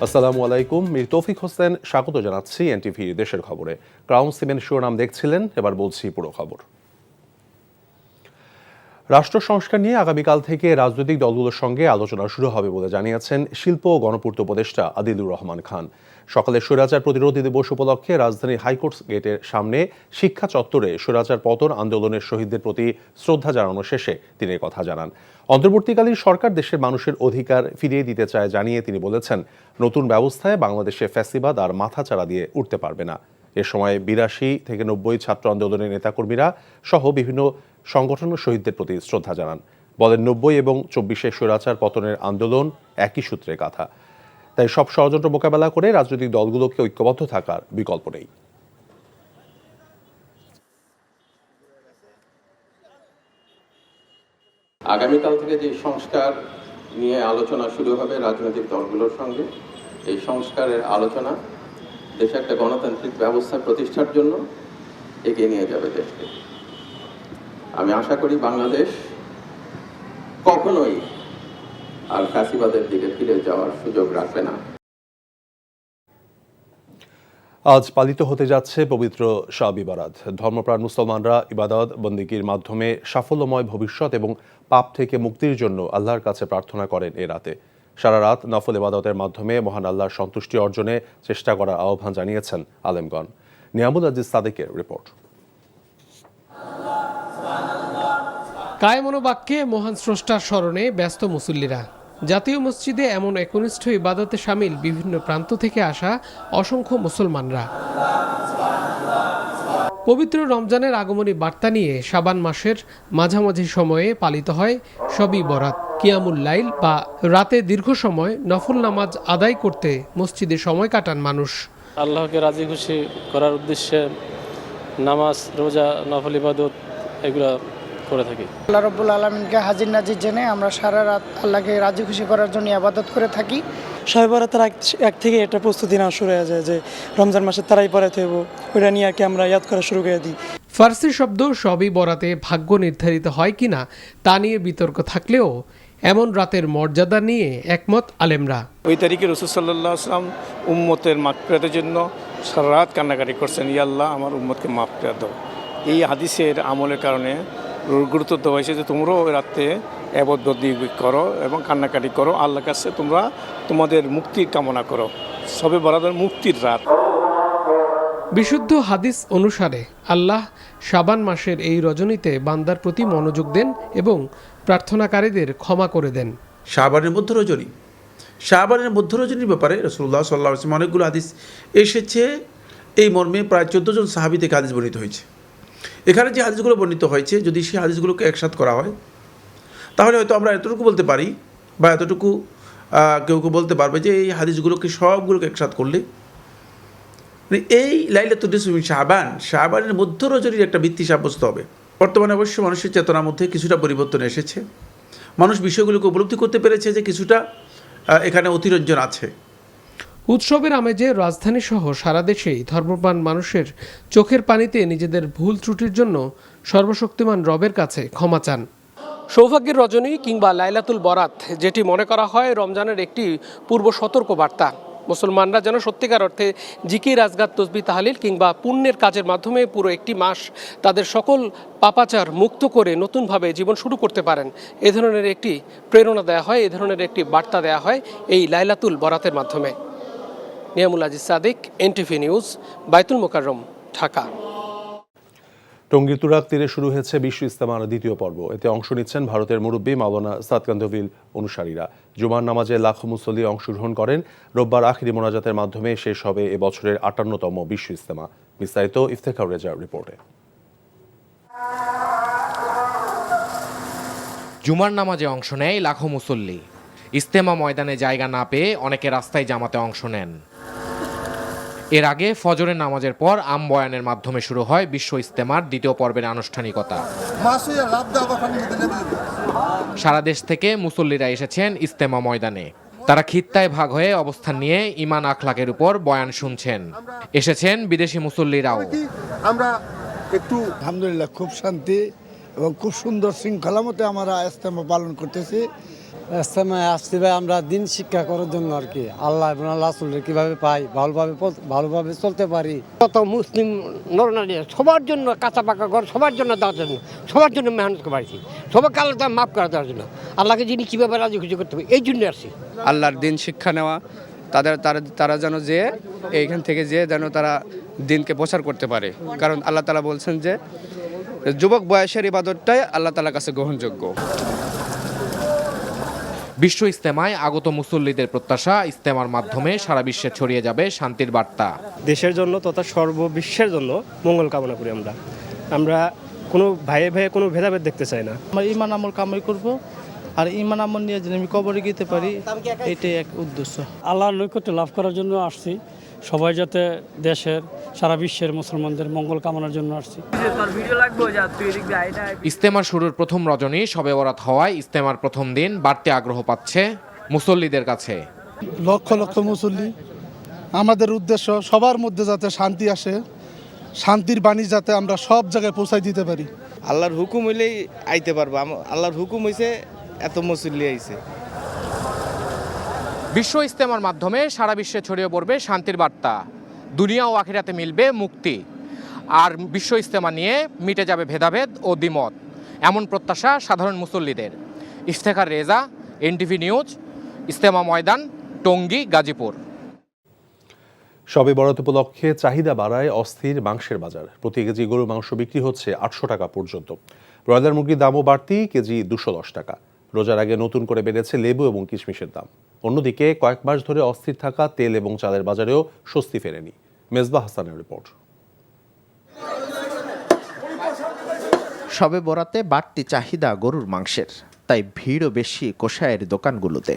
আসসালামু আলাইকুম, মীর তৌফিক হোসেন স্বাগত জানাচ্ছি এনটিভি দেশের খবরে। ক্রাউন সিমেন্ট শিরোনাম দেখছিলেন, এবার বলছি পুরো খবর। রাষ্ট্র সংস্কার নিয়ে আগামীকাল থেকে রাজনৈতিক দলগুলোর সঙ্গে আলোচনা শুরু হবে বলে জানিয়েছেন শিল্প ও গণপূর্ত উপদেষ্টা আদিলুর রহমান খান। সকালে স্বৈরাচার প্রতিরোধী দিবস উপলক্ষে রাজধানীর হাইকোর্ট গেটের সামনে শিক্ষা চত্বরে স্বৈরাচার পতন আন্দোলনের শহীদদের প্রতি শ্রদ্ধা জানানো শেষে তিনি কথা জানান। অন্তর্বর্তীকালীন সরকার দেশের মানুষের অধিকার ফিরিয়ে দিতে চায় জানিয়ে তিনি বলেছেন, নতুন ব্যবস্থায় বাংলাদেশে ফ্যাসিবাদ আর মাথাচাড়া দিয়ে উঠতে পারবে না। এ সময় ৮২ থেকে ৯০ ছাত্র আন্দোলনের নেতাকর্মীরা সহ বিভিন্ন সংগঠন ও শহীদদের প্রতি শ্রদ্ধা জানান। বলেন, ৯০ এবং ২৪ স্বৈরাচার পতনের আন্দোলন একই সূত্রে গাঁথা। তাই সব ষড়যন্ত্র মোকাবেলা করে রাজনৈতিক দলগুলোকে ঐক্যবদ্ধ থাকার বিকল্প নেই। আগামীকাল থেকে যে সংস্কার নিয়ে আলোচনা শুরু হবে রাজনৈতিক দলগুলোর সঙ্গে, এই সংস্কারের আলোচনা দেশে একটা গণতান্ত্রিক ব্যবস্থা প্রতিষ্ঠার জন্য এগিয়ে নিয়ে যাবে দেশকে। আমি আশা করি বাংলাদেশ কখনোই আর ফ্যাসিবাদের দিকে ফিরে যাওয়ার সুযোগ রাখবে না। আজ পালিত হতে যাচ্ছে পবিত্র শাবি বারাত। ধর্মপ্রাণ মুসলমানরা ইবাদত বন্দেগীর মাধ্যমে সাফল্যময় ভবিষ্যৎ এবং পাপ থেকে মুক্তির জন্য আল্লাহর কাছে প্রার্থনা করেন এ রাতে। সারা রাত নফল ইবাদতের মাধ্যমে মহান আল্লাহর সন্তুষ্টি অর্জনে চেষ্টা করার আহ্বান জানিয়েছেন আলেমগণ। নিয়ামুল আজিজ সাদেকের রিপোর্ট। কায়মনোবাক্যে মহান স্রষ্টার স্মরণে ব্যস্ত মুসল্লিরা। জাতীয় মসজিদে এমন একনিষ্ঠ ইবাদতে শামিল বিভিন্ন প্রান্ত থেকে আসা অসংখ্য মুসলমানরা। পবিত্র রমজানের আগমনী বার্তা নিয়ে শাবান মাসের মাঝামাঝি সময়ে পালিত হয় শবি বরাত। কিয়ামুল লাইল বা রাতে দীর্ঘ সময় নফল নামাজ আদায় করতে মসজিদে সময় কাটান মানুষ। আল্লাহকে রাজি খুশি করার উদ্দেশ্যে নামাজ, রোজা, নফল ইবাদত এগুলো করে থাকি। আল্লাহ রাব্বুল আলামিনকে হাজির নাজির জেনে আমরা সারা রাত আল্লাহকে রাজি খুশি করার জন্য ইবাদত করে থাকি। শবে বরাতের এক থেকে এটা প্রস্তুতি নেওয়া শুরু হয়ে যায় যে রমজান মাসে তারাই পড়াতে হইব, ওইটা নিয়ে আর কি আমরা ইয়াদ করা শুরু করে দিই। ফার্সি শব্দ শবি বরাতে ভাগ্য নির্ধারিত হয় কিনা তা নিয়ে বিতর্ক থাকলেও এমন রাতের মর্যাদা নিয়ে একমত আলেমরা। ওই তারিখে রাসূল সাল্লাল্লাহু আলাইহি ওয়াসাল্লাম উম্মতের মাগফিরাতের জন্য সারা রাত কান্নাকাটি করছেন, ইয়া আল্লাহ আমার উম্মতকে মাফ করে দাও। এই হাদিসের আমলের কারণে গুরুত্ব দেওয়া হয়েছে যে তোমরাও ওই রাতে ইবাদত করো এবং কান্নাকাটি করো, আল্লাহর কাছে তোমরা তোমাদের মুক্তির কামনা করো। শবে বরাতের মুক্তির রাত। বিশুদ্ধ হাদিস অনুসারে আল্লাহ শাবান মাসের এই রজনীতে বান্দার প্রতি মনোযোগ দেন এবং প্রার্থনাকারীদের ক্ষমা করে দেন। শাবানের মধ্য রজনীর ব্যাপারে রাসূলুল্লাহ সাল্লাল্লাহু আলাইহি ওয়াসাল্লাম অনেকগুলো হাদিস এসেছে। এই মর্মে প্রায় 14 জন সাহাবী থেকে হাদিস বর্ণিত হয়েছে। এখানে যে হাদিসগুলো বর্ণিত হয়েছে, যদি সেই হাদিসগুলোকে একসাথ করা হয় তাহলে হয়তো আমরা এতটুকু বলতে পারি বা এতটুকু কেউ কেউ বলতে পারবে যে এই হাদিসগুলোকে সবগুলোকে একসাথ করলে এই লাইলাতুল নিসফ মিন শাবানের মধ্য রজনীর একটা ভিত্তি সাব্যস্ত হবে। বর্তমানে অবশ্য মানুষের চেতনার মধ্যে কিছুটা পরিবর্তন এসেছে। মানুষ বিষয়গুলোকে উপলব্ধি করতে পেরেছে যে কিছুটা এখানে অতিরঞ্জন আছে। উৎসবের আমেজে রাজধানী সহ সারা দেশেই ধর্মপ্রাণ মানুষের চোখের পানিতে নিজেদের ভুল ত্রুটির জন্য সর্বশক্তিমান রবের কাছে ক্ষমা চান। সৌভাগ্যের রজনী কিংবা লাইলাতুল বরাত, যেটি মনে করা হয় রমজানের একটি পূর্ব সতর্ক বার্তা। মুসলমানরা যেন সত্যিকার অর্থে জিকির, আজগার, তসবিহ, তাহলিল কিংবা পুণ্যের কাজের মাধ্যমে পুরো একটি মাস তাদের সকল পাপাচার মুক্ত করে নতুনভাবে জীবন শুরু করতে পারেন, এ ধরনের একটি প্রেরণা দেওয়া হয়, এ ধরনের একটি বার্তা দেওয়া হয় এই লাইলাতুল বরাতের মাধ্যমে। নিয়ামুল আজিজ সাদেক, এনটিভি নিউজ, বাইতুল মোকাররম, ঢাকা। টঙ্গীর তুরাগ তীরে শুরু হয়েছে বিশ্ব ইজতেমার দ্বিতীয় পর্ব। এতে অংশ নিচ্ছেন ভারতের মুরব্বী মাওলানা সাদ কান্দভিল অনুসারীরা। জুমার নামাজে লাখো মুসল্লি অংশগ্রহণ করেন। রোববার আখিরি মোনাজাতের মাধ্যমে শেষ হবে এবছরের 58তম বিশ্ব ইজতেমা। বিস্তারিত ইফতেখার রেজার রিপোর্টে। জুমার নামাজে অংশ নেয় লাখো মুসল্লি। ইজতেমা ময়দানে জায়গা না পেয়ে অনেকে রাস্তায় জামাতে অংশ নেন। এর আগে ফজরের নামাজের পর আম বয়ানের মাধ্যমে শুরু হয় বিশ্ব ইজতেমার দ্বিতীয় পর্বের আনুষ্ঠানিকতা। সারা দেশ থেকে মুসল্লিরা এসেছেন ইজতেমা ময়দানে। তারা খিত্তায় ভাগ হয়ে অবস্থান নিয়ে ঈমান আখলাকের উপর বয়ান শুনছেন। এসেছেন বিদেশি মুসল্লিরাও। আমরা একটু আলহামদুলিল্লাহ খুব শান্তি এবং খুব সুন্দর শৃঙ্খলা মতে আমরা ইজতেমা পালন করতেছি ইস্তেমায় আসছি ভাই আমরা দিন শিক্ষা করার জন্য আর কি, আল্লাহ এবং আল্লাহ রাসূলের কিভাবে পাই, ভালোভাবে চলতে পারি। কত মুসলিম নরনারী সবার জন্য কাঁচা পাকা ঘর, সবার জন্য দেওয়ার জন্য, সবার জন্য মেহনত করেছি, সবাইকে আল্লাহ তাআলা মাফ করে দেওয়ার জন্য, আল্লাহকে যিনি কীভাবে রাজি খুশি করতে হবে এই জন্য আসছি। আল্লাহর দিন শিক্ষা নেওয়া, তারা যেন যে এইখান থেকে যে যেন তারা দিনকে প্রচার করতে পারে, কারণ আল্লাহ তাআলা বলছেন যে যুবক বয়সের ইবাদতটাই আল্লাহ তাআলার কাছে গ্রহণযোগ্য। বিশ্ব ইজতেমায় আগত মুসল্লিদের প্রত্যাশা, ইজতেমার মাধ্যমে সারা বিশ্বে ছড়িয়ে যাবে শান্তির বার্তা। দেশের জন্য তথা সর্ববিশ্বের জন্য মঙ্গল কামনা করি। আমরা কোনো ভাইয়ে ভাইয়ে কোনো ভেদাভেদ দেখতে চাই না। আমরা ঈমান আমল কামাই করব, আর ঈমান আমল নিয়ে যেন আমি কবরে যেতে পারি, এটাই এক উদ্দেশ্য। আল্লাহর নৈকট্য লাভ করার জন্য আসছি, সবাই যাতে দেশের সারা বিশ্বের মুসলমানদের মঙ্গল কামনার জন্য আসছি। ইজতেমার শুরুর প্রথম রজনী শবে বরাত হওয়ায় ইজতেমার প্রথম দিন বাড়তি আগ্রহ পাচ্ছে মুসল্লিদের কাছে। লক্ষ লক্ষ মুসল্লি, আমাদের উদ্দেশ্য সবার মধ্যে যাতে শান্তি আসে, শান্তির বাণী যাতে আমরা সব জায়গায় পৌঁছাই দিতে পারি। আল্লাহর হুকুম হইলেই আইতে পারবো, আল্লাহর হুকুম হইছে এত মুসল্লি আইছে। বিশ্ব ইজতেমার মাধ্যমে সারা বিশ্বে ছড়িয়ে পড়বে শান্তির বার্তা, দুনিয়া ও আখিরাতে মিলবে মুক্তি, আর বিশ্ব ইজতেমা নিয়ে মিটে যাবে ভেদাভেদ ও দ্বিমত, এমন প্রত্যাশা সাধারণ মুসল্লিদের। ইফতেখার রেজা, এনটিভি নিউজ, ইজতেমা ময়দান, টঙ্গী, গাজীপুর। শবে বরাত উপলক্ষে চাহিদা বাড়ায় অস্থির মাংসের বাজার। প্রতি কেজি গরুর মাংস বিক্রি হচ্ছে 800 টাকা পর্যন্ত। ব্রয়লার মুরগির দামও বাড়তি, কেজি 210 টাকা। রোজার আগে নতুন করে বেড়েছে লেবু এবং কিশমিশের দাম। অন্যদিকে কয়েক মাস ধরে অস্থির থাকা তেল এবং চালের বাজারেও স্বস্তি ফেরেনি। মেজবাহ হাসানের রিপোর্ট। শবে বরাতে বাড়তি চাহিদা গরুর মাংসের, তাই ভিড়ও বেশি কষায়ের দোকানগুলোতে।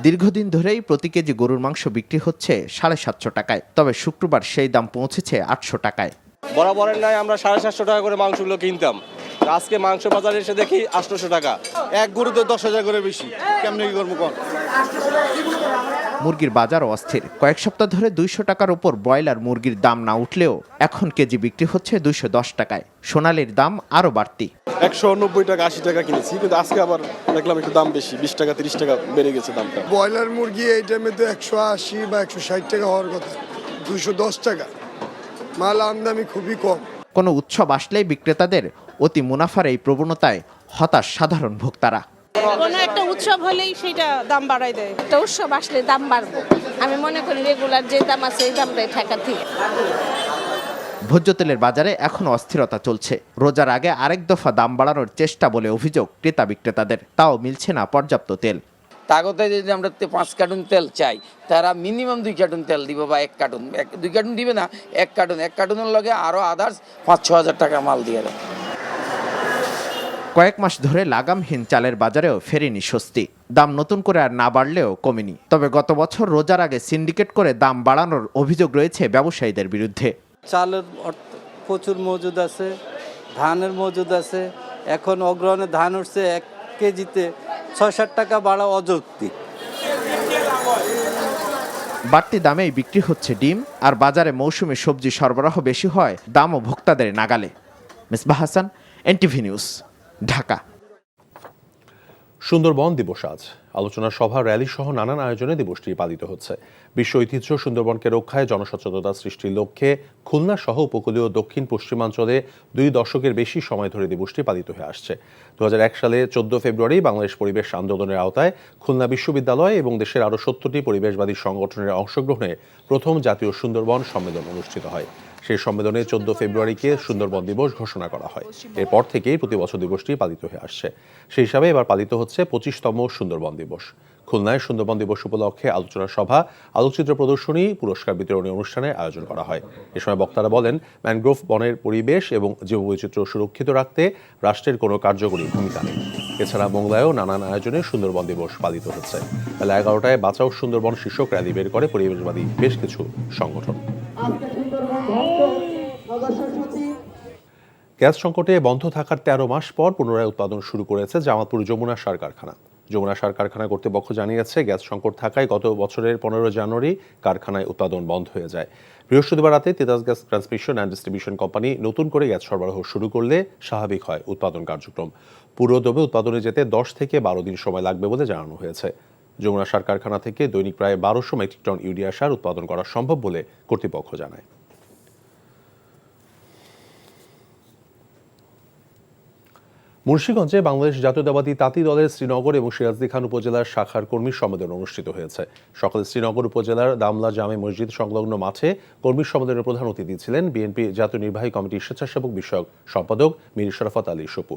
দীর্ঘদিন ধরেই প্রতি কেজি গরুর মাংস বিক্রি হচ্ছে 750 টাকায়, তবে শুক্রবার সেই দাম পৌঁছেছে 800 টাকায়। বরাবরের নয় আমরা 750 টাকা করে মাংসগুলো কিনতাম, আজকে মাংস বাজারে এসে দেখি 800 টাকা। এক গরুতে 10,000 করে বেশি, কেমনে কি করবো কোন? মুরগির বাজার অস্থির। কয়েক সপ্তাহ ধরে 200 টাকার উপর ব্রয়লার মুরগির দাম না উঠলেও এখন কেজি বিক্রি হচ্ছে 210 টাকায়। সোনালির দাম আরও বাড়তি। 190 টাকা 80 টাকা কিনেছি, কিন্তু আজকে আবার দেখলাম একটু দাম বেশি, 20 টাকা 30 টাকা বেড়ে গেছে দামটা। ব্রয়লার মুরগি এই টাইমে তো 180 বা 160 টাকা হওয়ার কথা, 210 টাকা। মাল আমদানি খুবই কম। কোনো উৎসব আসলেই বিক্রেতাদের অতি মুনাফার এই প্রবণতায় হতাশ সাধারণ ভোক্তারা। কোনো একটা উৎসব হলেই সেটা দাম বাড়াই দেয়। একটা উৎসব আসলে দাম বাড়বে, আমি মনে করি রেগুলার যে দাম আছে এই দামটাই থাকা ঠিক। ভোজ্য তেলের বাজারে এখনো অস্থিরতা চলছে। রোজার আগে আরেক দফা দাম বাড়ানোর চেষ্টা বলে অভিযোগ ক্রেতা বিক্রেতাদের, তাও মিলছে না পর্যাপ্ত তেল। তাগতে যদি আমরা 5 কার্টুন তেল চাই, তারা মিনিমাম 2 কার্টুন তেল দিব, বা 1 কার্টুন, 2 কার্টুন দিবে না, 1 কার্টুনের লগে আরও আদার্স 5-6 হাজার টাকা মাল দিয়ে দেয়। কয়েক মাস ধরে লাগামহীন চালের বাজারেও ফেরেনি স্বস্তি। দাম নতুন করে আর না বাড়লেও কমেনি। তবে গত বছর রোজার আগে সিন্ডিকেট করে দাম বাড়ানোর অভিযোগ রয়েছে ব্যবসায়ীদের বিরুদ্ধে। চালের প্রচুর মজুদ আছে, ধানের মজুদ আছে। এখন অগ্রহণে ধান উঠছে 1 কেজিতে 6-7 টাকা বাড়া অযৌক্তিক। বাড়তি দামেই বিক্রি হচ্ছে ডিম, আর বাজারে মৌসুমী সবজি সরবরাহ বেশি হয়, দামও ভোক্তাদের নাগালে। Mezbah Hasan, NTV news, Dhaka. সুন্দরবন দিবস আজ। আলোচনা সভা, র্যালি সহ নানান আয়োজনে দিবসটি পালিত হচ্ছে। বিশ্ব ঐতিহ্য সুন্দরবনকে রক্ষায় জনসচেতনতা সৃষ্টির লক্ষ্যে খুলনা সহ উপকূলীয় দক্ষিণ পশ্চিমাঞ্চলে 2 দশকের বেশি সময় ধরে দিবসটি পালিত হয়ে আসছে। 2001 সালে 14 ফেব্রুয়ারি বাংলাদেশ পরিবেশ আন্দোলনের আওতায় খুলনা বিশ্ববিদ্যালয় এবং দেশের আরও 70টি পরিবেশবাদী সংগঠনের অংশগ্রহণে প্রথম জাতীয় সুন্দরবন সম্মেলন অনুষ্ঠিত হয়। সেই সম্মেলনে 14 ফেব্রুয়ারিকে সুন্দরবন দিবস ঘোষণা করা হয়। এরপর থেকেই প্রতি বছর দিবসটি পালিত হয়ে আসছে। সেই হিসাবে এবার পালিত হচ্ছে 25তম সুন্দরবন দিবস। খুলনায় সুন্দরবন দিবস উপলক্ষে আলোচনা সভা, আলোকচিত্র প্রদর্শনী, পুরস্কার বিতরণী অনুষ্ঠানের আয়োজন করা হয়। এ সময় বক্তারা বলেন, ম্যানগ্রোভ বনের পরিবেশ এবং জীববৈচিত্র্য সুরক্ষিত রাখতে রাষ্ট্রের কোনো কার্যকরী ভূমিকা নেই। এছাড়া মোংলায়ও নানান আয়োজনে সুন্দরবন দিবস পালিত হচ্ছে। বেলা 11টায় বাঁচাও সুন্দরবন শীর্ষক র্যালি বের করে পরিবেশবাদী বেশ কিছু সংগঠন। গ্যাস সংকটে বন্ধ থাকার 13 মাস পর পুনরায় উৎপাদন শুরু করেছে জামালপুর যমুনা সার কারখানা। যমুনা সার কারখানা কর্তৃপক্ষ জানিয়েছে, গ্যাস সংকট থাকায় গত বছরের 15 জানুয়ারি কারখানায় উৎপাদন বন্ধ হয়ে যায়। বৃহস্পতিবার রাতে Titas gas transmission and distribution company নতুন করে গ্যাস সরবরাহ শুরু করলে স্বাভাবিক হয় উৎপাদন কার্যক্রম। পুরোদমে উৎপাদনে যেতে 10 থেকে 12 দিন সময় লাগবে বলে জানানো হয়েছে। যমুনা সার কারখানা থেকে দৈনিক প্রায় 1200 মেট্রিক টন ইউরিয়া সার উৎপাদন করা সম্ভব বলে কর্তৃপক্ষ জানায়। মুন্সিগঞ্জে বাংলাদেশ জাতীয়তাবাদী তাঁতি দলের শ্রীনগর এবং সিরাজদি খান উপজেলার শাখার কর্মী সম্মেলন অনুষ্ঠিত হয়েছে। সকালে শ্রীনগর উপজেলার দামলা জামে মসজিদ সংলগ্ন মাঠে কর্মী সম্মেলনের প্রধান অতিথি ছিলেন বিএনপি জাতীয় নির্বাহী কমিটির স্বেচ্ছাসেবক বিষয়ক সম্পাদক মীর শরাফত আলী সপু।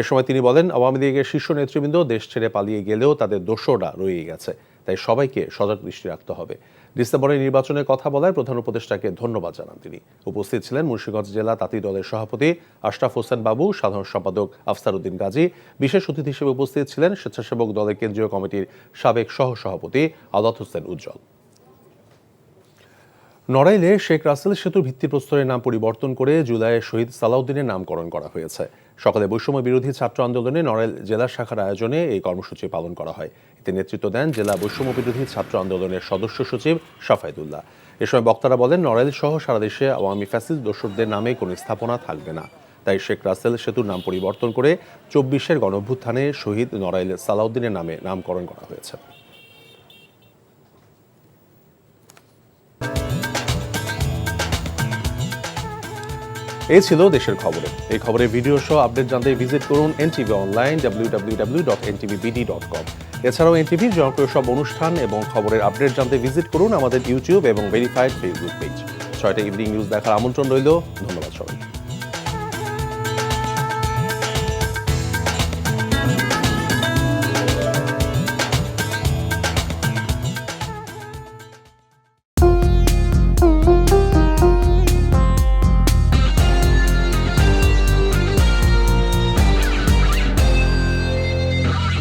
এ সময় তিনি বলেন, আওয়ামী লীগের শীর্ষ নেতৃবৃন্দ দেশ ছেড়ে পালিয়ে গেলেও তাদের দোসররা রয়ে গেছে, তাই সবাইকে সজাগ দৃষ্টি রাখতে হবে। ডিসেম্বরে নির্বাচনের কথা বলায় প্রধান উপদেষ্টাকে ধন্যবাদ জানান তিনি। উপস্থিত ছিলেন মুন্সিগঞ্জ জেলা তাঁতি দলের সভাপতি আশরাফ হোসেন বাবু, সাধারণ সম্পাদক আফসার উদ্দিন গাজী। বিশেষ অতিথি হিসেবে উপস্থিত ছিলেন স্বেচ্ছাসেবক দলের কেন্দ্রীয় কমিটির সাবেক সহসভাপতি আদাত হোসেন উজ্জ্বল। নড়াইলে শেখ রাসেল সেতুর ভিত্তিপ্রস্তরের নাম পরিবর্তন করে জুলাইয়ে শহীদ সালাউদ্দিনের নামকরণ করা হয়েছে। সকালে বৈষম্য বিরোধী ছাত্র আন্দোলনে নড়াইল জেলা শাখার আয়োজনে এই কর্মসূচি পালন করা হয়। এতে নেতৃত্ব দেন জেলা বৈষম্য বিরোধী ছাত্র আন্দোলনের সদস্য সচিব সাফায়েদুল্লাহ। এ সময় বক্তারা বলেন, নড়াইল সহ সারা দেশে আওয়ামী ফ্যাসিস্ট দোসরদের নামে কোনো স্থাপনা থাকবে না, তাই শেখ রাসেল সেতুর নাম পরিবর্তন করে 24-এর গণঅভ্যুত্থানে শহীদ নড়াইল সালাউদ্দিনের নামে নামকরণ করা হয়েছে। এই ছিল দেশের খবরে। এই খবরের ভিডিও সহ আপডেট জানতে ভিজিট করুন এনটিভি অনলাইন www.ntv.com। এছাড়াও এনটিভির জনপ্রিয় সব অনুষ্ঠান এবং খবরের আপডেট জানতে ভিজিট করুন আমাদের ইউটিউব এবং ভেরিফাইড ফেসবুক পেজ। 6টা ইভিনিং নিউজ দেখার আমন্ত্রণ রইল। ধন্যবাদ সবাই।